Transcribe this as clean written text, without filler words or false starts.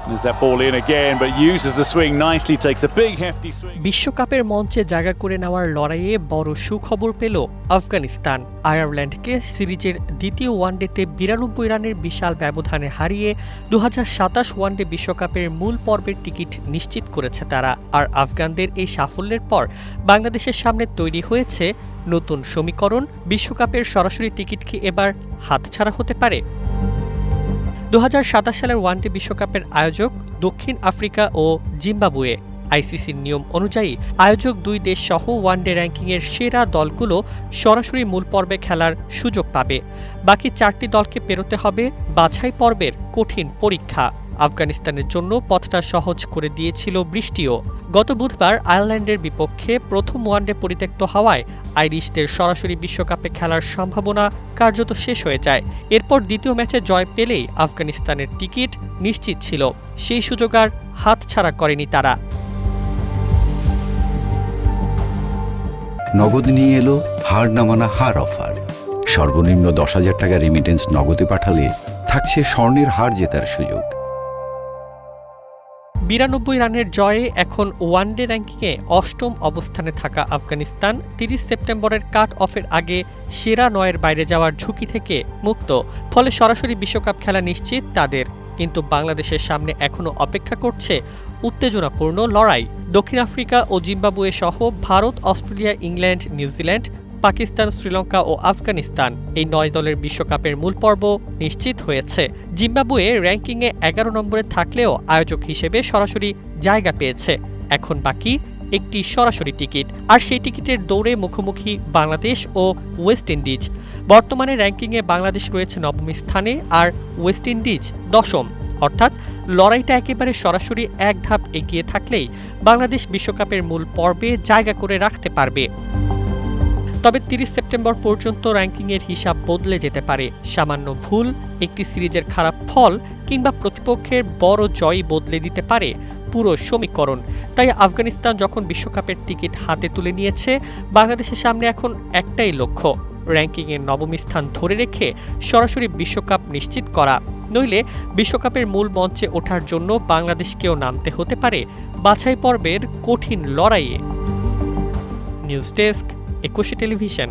There's that ball in again, but uses the swing nicely, takes a big hefty swing. বিশ্বকাপের মঞ্চে জায়গা করে নেওয়ার লড়াইয়ে বড় সুখবর পেল আফগানিস্তান। আয়ারল্যান্ডকে সিরিজের দ্বিতীয় ওয়ানডেতে 92 রানের বিশাল ব্যবধানে হারিয়ে 2027 ওয়ানডে বিশ্বকাপের মূল পর্বের টিকিট নিশ্চিত করেছে তারা। আর আফগানদের এই সাফল্যের পর বাংলাদেশের সামনে তৈরি হয়েছে নতুন সমীকরণ। বিশ্বকাপের সরাসরি টিকিট কি এবার হাতছাড়া হতে পারে? 2027 সালের ওয়ানডে বিশ্বকাপের আয়োজক দক্ষিণ আফ্রিকা ও জিম্বাবুয়ে। আইসিসির নিয়ম অনুযায়ী আয়োজক দুই দেশ সহ ওয়ানডে র্যাঙ্কিংয়ের সেরা দলগুলো সরাসরি মূল পর্বে খেলার সুযোগ পাবে। বাকি 4টি দলকে পেরোতে হবে বাছাই পর্বের কঠিন পরীক্ষা। আফগানিস্তানের জন্য পথটা সহজ করে দিয়েছিল বৃষ্টিও। গত বুধবার আয়ারল্যান্ডের বিপক্ষে প্রথম ওয়ানডে পরিত্যক্ত হওয়ায় আইরিশদের সরাসরি বিশ্বকাপে খেলার সম্ভাবনা কার্যত শেষ হয়ে যায়। এরপর দ্বিতীয় ম্যাচে জয় পেলেই আফগানিস্তানের টিকিট নিশ্চিত ছিল। সেই সুযোগ আর হাতছাড়া করেনি তারা। নগদ নিয়ে এলো হার না মানা হার অফার। সর্বনিম্ন 10,000 টাকা রেমিটেন্স নগদে পাঠালে থাকছে স্বর্ণের হার জেতার সুযোগ। 92 রানের জয়ে এখন ওয়ানডে র্যাঙ্কিংয়ে অষ্টম অবস্থানে থাকা আফগানিস্তান 30 সেপ্টেম্বরের কাট অফের আগে সেরা 9-এর বাইরে যাওয়ার ঝুঁকি থেকে মুক্ত। ফলে সরাসরি বিশ্বকাপ খেলা নিশ্চিত তাদের। কিন্তু বাংলাদেশের সামনে এখনও অপেক্ষা করছে উত্তেজনাপূর্ণ লড়াই। দক্ষিণ আফ্রিকা ও জিম্বাবুয়ে সহ Bharat, Australia, England, New Zealand, Pakistan, Sri Lanka ও আফগানিস্তান এই 9 দলের বিশ্বকাপের মূল পর্ব নিশ্চিত হয়েছে। জিম্বাবুয়ে র্যাঙ্কিংয়ে 11 নম্বরে থাকলেও আয়োজক হিসেবে সরাসরি জায়গা পেয়েছে। এখন বাকি একটি সরাসরি টিকিট, আর সেই টিকিটের দৌড়ে মুখোমুখি বাংলাদেশ ও ওয়েস্ট ইন্ডিজ। বর্তমানে র্যাঙ্কিংয়ে বাংলাদেশ রয়েছে 9ম স্থানে আর ওয়েস্ট ইন্ডিজ 10ম। অর্থাৎ লড়াইটা একেবারে সরাসরি এক ধাপ এগিয়ে থাকলেই বাংলাদেশ বিশ্বকাপের মূল পর্বে জায়গা করে রাখতে পারবে। তবে 30 সেপ্টেম্বর পর্যন্ত র্যাঙ্কিংয়ের হিসাব বদলে যেতে পারে। সামান্য ভুল, একটি সিরিজের খারাপ ফল কিংবা প্রতিপক্ষের বড় জয় বদলে দিতে পারে পুরো সমীকরণ। তাই আফগানিস্তান যখন বিশ্বকাপের টিকিট হাতে তুলে নিয়েছে, বাংলাদেশের সামনে এখন একটাই লক্ষ্য, র্যাঙ্কিংয়ের 9ম স্থান ধরে রেখে সরাসরি বিশ্বকাপ নিশ্চিত করা। নইলে বিশ্বকাপের মূল মঞ্চে ওঠার জন্য বাংলাদেশকেও নামতে হতে পারে বাছাই পর্বের কঠিন লড়াইয়ে। News desk, 21 television.